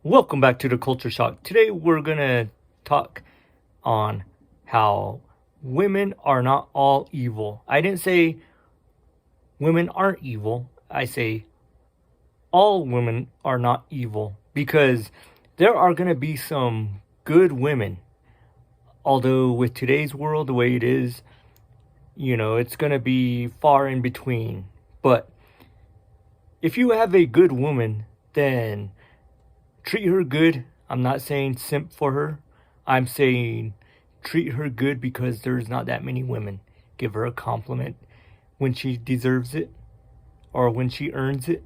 Welcome back to the Culture Shock. Today we're going to talk on how women are not all evil. I didn't say women aren't evil. I say all women are not evil because there are going to be some good women. Although with today's world the way it is, it's going to be far in between. But if you have a good woman, then treat her good. I'm not saying simp for her. I'm saying treat her good because there's not that many women. Give her a compliment when she deserves it or when she earns it.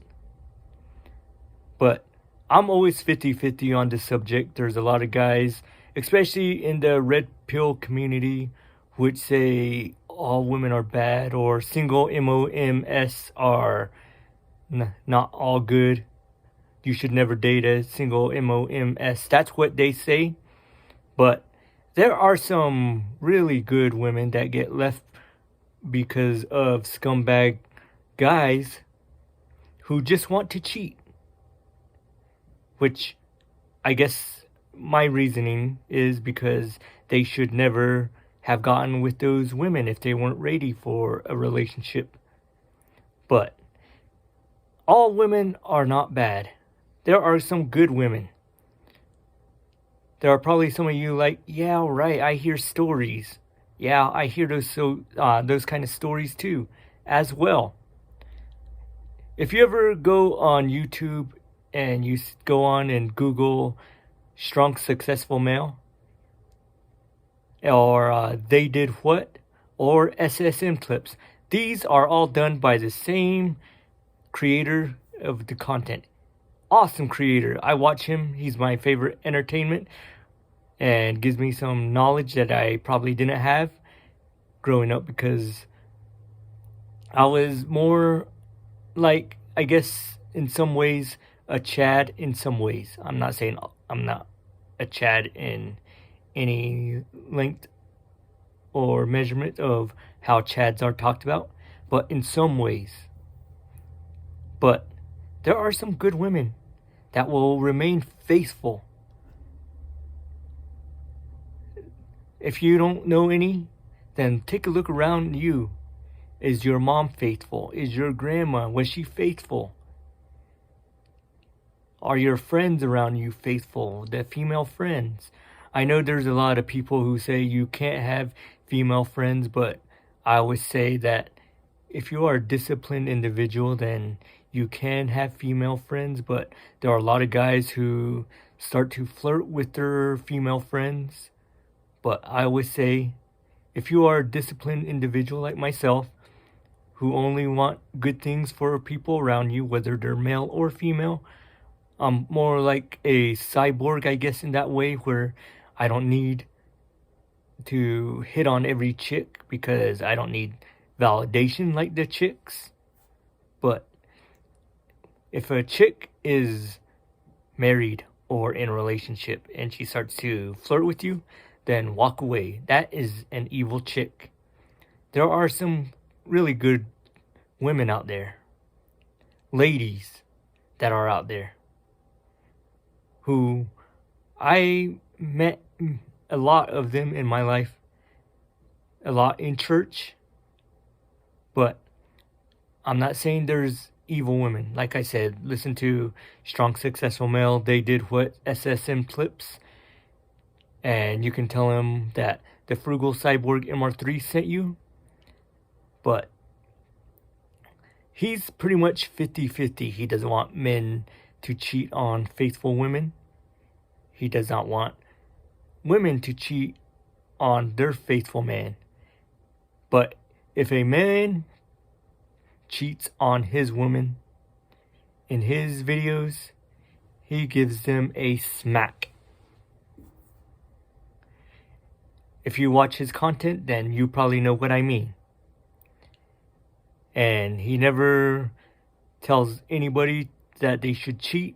But I'm always 50-50 on this subject. There's a lot of guys, especially in the red pill community, which say all women are bad or single MOMS are not all good. You should never date a single MOMS. That's what they say. But there are some really good women that get left because of scumbag guys who just want to cheat. Which I guess my reasoning is because they should never have gotten with those women if they weren't ready for a relationship. But all women are not bad. There are some good women. There are probably some of you like, yeah, right, I hear stories. Yeah, I hear those kind of stories too, as well. If you ever go on YouTube and you go on and Google strong successful male, or they did what, or SSM clips, these are all done by the same creator of the content. Awesome creator. I watch him. He's my favorite entertainment and gives me some knowledge that I probably didn't have growing up because I was more like, I guess in some ways, a Chad in some ways. I'm not saying I'm not a Chad in any length or measurement of how Chads are talked about, but in some ways. But there are some good women that will remain faithful. If you don't know any, then take a look around you. Is your mom faithful? Is your grandma, was she faithful? Are your friends around you faithful? The female friends. I know there's a lot of people who say you can't have female friends, but I always say that if you are a disciplined individual, then you can have female friends, but there are a lot of guys who start to flirt with their female friends. But I always say, if you are a disciplined individual like myself, who only want good things for people around you, whether they're male or female, I'm more like a cyborg, I guess, in that way, where I don't need to hit on every chick because I don't need validation like the chicks. But if a chick is married or in a relationship and she starts to flirt with you, then walk away. That is an evil chick. There are some really good women out there, ladies that are out there, who I met a lot of them in my life, a lot in church, but I'm not saying there's evil women. Like I said, listen to Strong Successful Male. They did what SSM clips, and you can tell him that the Frugal Cyborg MR3 sent you, but he's pretty much 50-50. He doesn't want men to cheat on faithful women. He does not want women to cheat on their faithful man. But if a man cheats on his woman in his videos, he gives them a smack. If you watch his content, then you probably know what I mean. And he never tells anybody that they should cheat.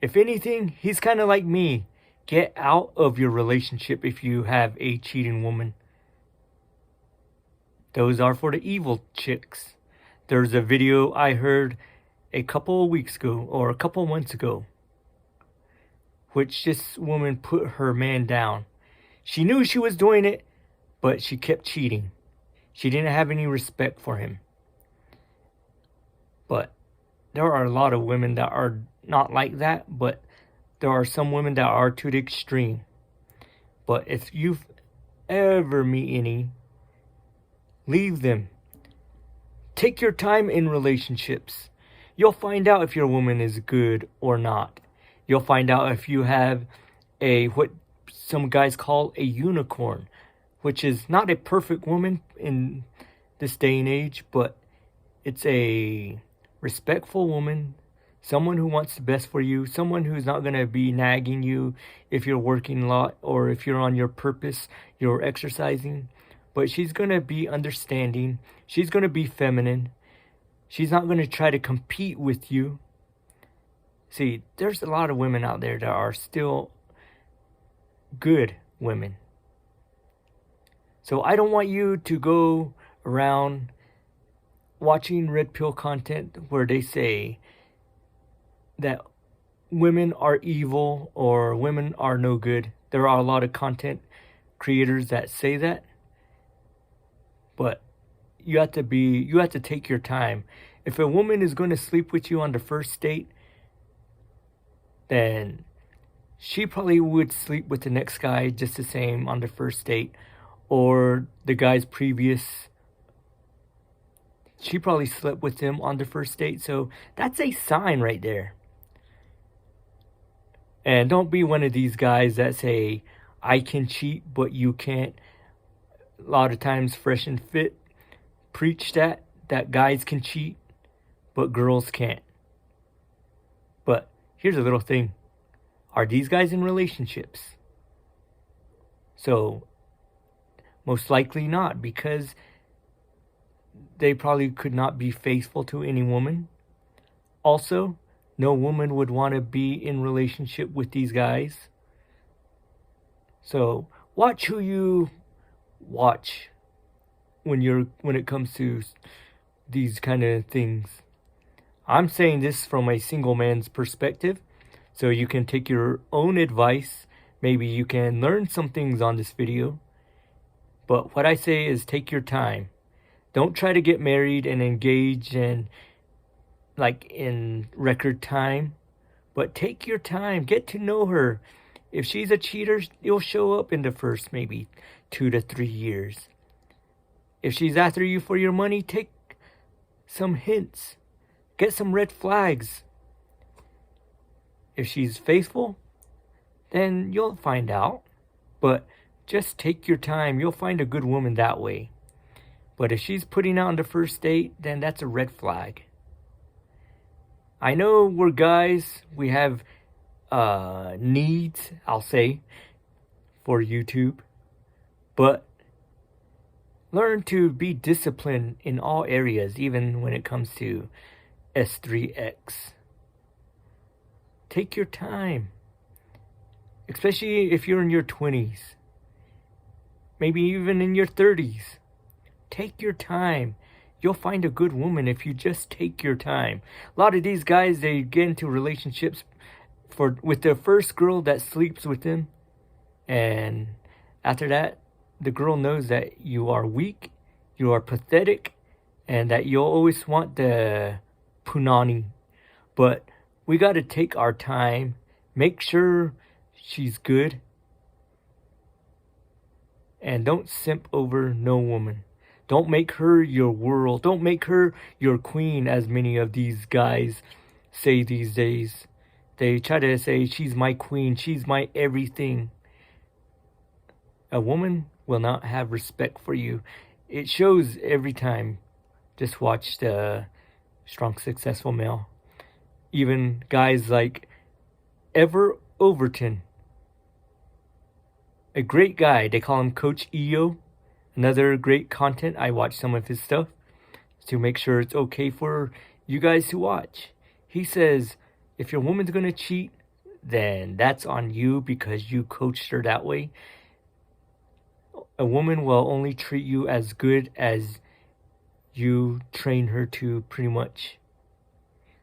If anything, he's kind of like me. Get out of your relationship if you have a cheating woman. Those are for the evil chicks. There's a video I heard a couple of weeks ago or a couple months ago which this woman put her man down. She knew she was doing it, but she kept cheating. She didn't have any respect for him. But there are a lot of women that are not like that, but there are some women that are to the extreme. But if you ever meet any, leave them. Take your time in relationships. You'll find out if your woman is good or not. You'll find out if you have what some guys call a unicorn, which is not a perfect woman in this day and age, but it's a respectful woman, someone who wants the best for you, someone who's not going to be nagging you if you're working a lot or if you're on your purpose, you're exercising. But she's going to be understanding. She's going to be feminine. She's not going to try to compete with you. See, there's a lot of women out there that are still good women. So I don't want you to go around watching red pill content where they say that women are evil or women are no good. There are a lot of content creators that say that. But you have to take your time. If a woman is going to sleep with you on the first date, then she probably would sleep with the next guy just the same on the first date, or the guy's previous. She probably slept with him on the first date, so that's a sign right there. And don't be one of these guys that say, I can cheat, but you can't. A lot of times, Fresh and Fit preach that guys can cheat, but girls can't. But here's a little thing. Are these guys in relationships? So, most likely not, because they probably could not be faithful to any woman. Also, no woman would want to be in relationship with these guys. So, watch who you watch when it comes to these kind of things. I'm saying this from a single man's perspective, so you can take your own advice. Maybe you can learn some things on this video. But what I say is take your time. Don't try to get married and engage in record time. But take your time. Get to know her. If she's a cheater, you'll show up in the first maybe 2 to 3 years. If she's after you for your money, take some hints. Get some red flags. If she's faithful, then you'll find out. But just take your time. You'll find a good woman that way. But if she's putting out on the first date, then that's a red flag. I know we're guys. We have needs, I'll say, for YouTube. But learn to be disciplined in all areas, even when it comes to S3X. Take your time. Especially if you're in your 20s. Maybe even in your 30s. Take your time. You'll find a good woman if you just take your time. A lot of these guys, they get into relationships with the first girl that sleeps with them. And after that, the girl knows that you are weak, you are pathetic, and that you'll always want the punani. But we got to take our time, make sure she's good, and don't simp over no woman. Don't make her your world. Don't make her your queen, as many of these guys say these days. They try to say, she's my queen, she's my everything. A woman will not have respect for you. It shows every time. Just watch the Strong Successful Male. Even guys like Ever Overton. A great guy. They call him Coach EO. Another great content. I watch some of his stuff to make sure it's okay for you guys to watch. He says, if your woman's going to cheat, then that's on you because you coached her that way. A woman will only treat you as good as you train her to, pretty much.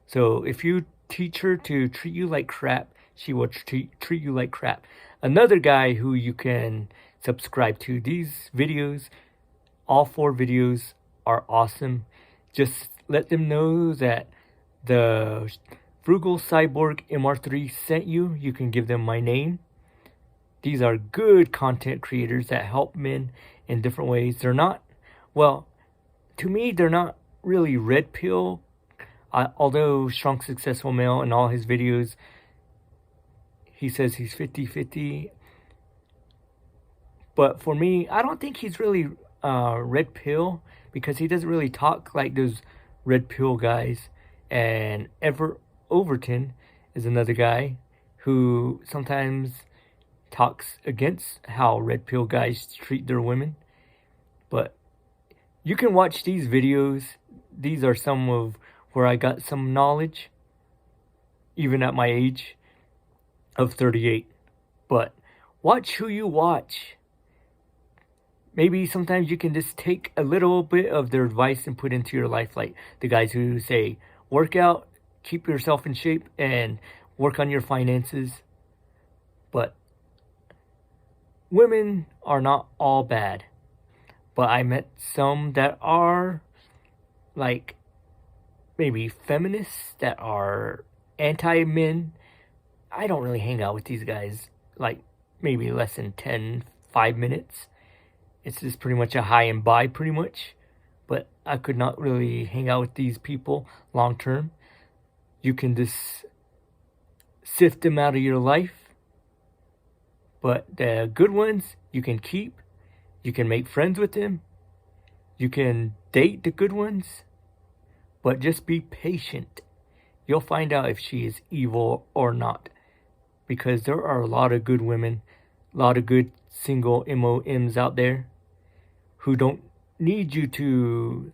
So if you teach her to treat you like crap, she will treat you like crap. Another guy who you can subscribe to. These videos, all 4 videos are awesome. Just let them know that the Frugal Cyborg MR3 sent you. You can give them my name. These are good content creators that help men in different ways. They're not, well, to me, they're not really red pill. Although Strong Successful Male in all his videos, he says he's 50-50. But for me, I don't think he's really red pill, because he doesn't really talk like those red pill guys. And Everett Overton is another guy who sometimes talks against how red pill guys treat their women. But you can watch these videos. These are some of where I got some knowledge, even at my age of 38. But watch who you watch. Maybe sometimes you can just take a little bit of their advice and put into your life, like the guys who say, work out, keep yourself in shape, and work on your finances. But women are not all bad. But I met some that are like maybe feminists, that are anti-men. I don't really hang out with these guys like maybe less than 5 minutes. It's just pretty much a hi and bye pretty much. But I could not really hang out with these people long term. You can just sift them out of your life. But the good ones you can keep. You can make friends with them. You can date the good ones. But just be patient. You'll find out if she is evil or not. Because there are a lot of good women, a lot of good single MOMs out there who don't need you to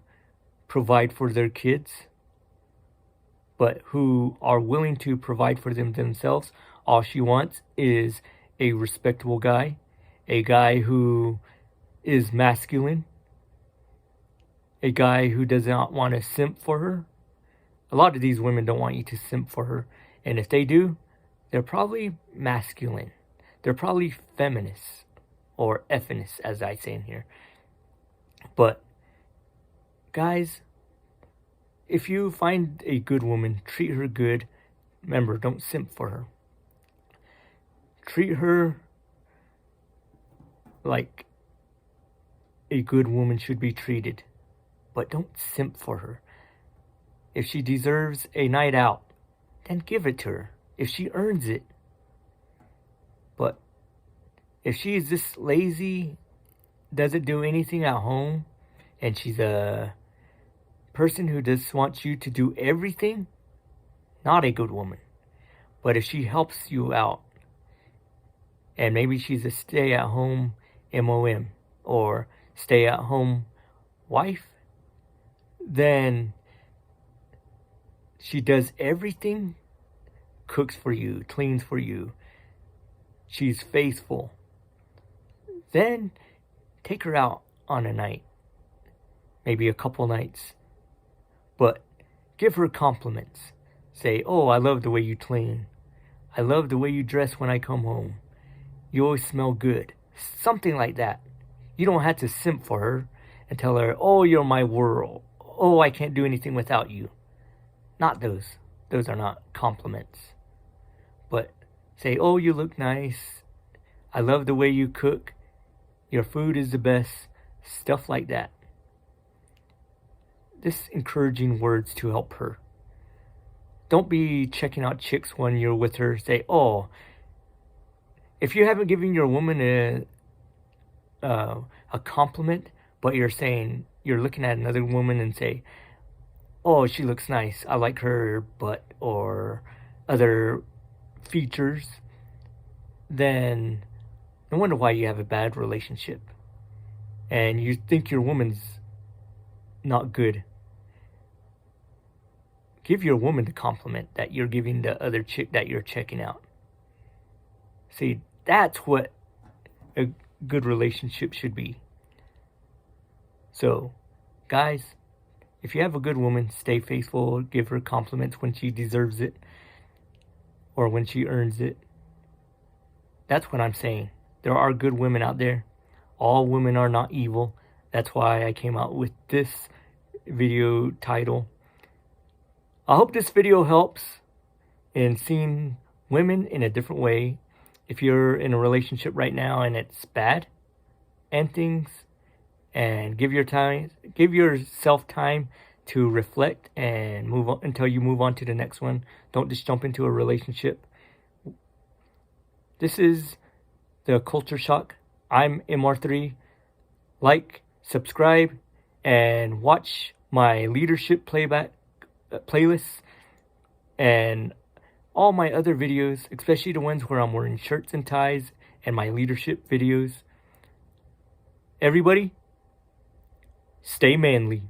provide for their kids, but who are willing to provide for them themselves. All she wants is a respectable guy, a guy who is masculine, a guy who does not want to simp for her. A lot of these women don't want you to simp for her. And if they do, they're probably masculine. They're probably feminists, or effinists, as I say in here. But, guys, if you find a good woman, treat her good. Remember, don't simp for her. Treat her like a good woman should be treated. But don't simp for her. If she deserves a night out, then give it to her. If she earns it. But if she is just lazy, doesn't do anything at home, and she's a person who just wants you to do everything, not a good woman. But if she helps you out, and maybe she's a stay-at-home MOM, or stay-at-home wife, then she does everything, cooks for you, cleans for you, she's faithful, then take her out on a night, maybe a couple nights, but give her compliments. Say, oh, I love the way you clean. I love the way you dress when I come home. You always smell good. Something like that. You don't have to simp for her and tell her, oh, you're my world. Oh, I can't do anything without you. Not those. Those are not compliments. But say, oh, you look nice. I love the way you cook. Your food is the best. Stuff like that. Just encouraging words to help her. Don't be checking out chicks when you're with her. Say, oh, if you haven't given your woman a compliment, but you're saying, you're looking at another woman and say, oh, she looks nice, I like her butt or other features, then no wonder why you have a bad relationship. And you think your woman's not good. Give your woman the compliment that you're giving the other chick that you're checking out. See, that's what a good relationship should be. So, guys, if you have a good woman, stay faithful, give her compliments when she deserves it. or when she earns it. That's what I'm saying. There are good women out there. All women are not evil. That's why I came out with this video title. I hope this video helps in seeing women in a different way. If you're in a relationship right now and it's bad and things, and give yourself time to reflect and move on until you move on to the next one. Don't just jump into a relationship. This is the Culture Shock. I'm MR3. Like, subscribe, and watch my leadership playback playlists and all my other videos, especially the ones where I'm wearing shirts and ties, and my leadership videos. Everybody, stay manly.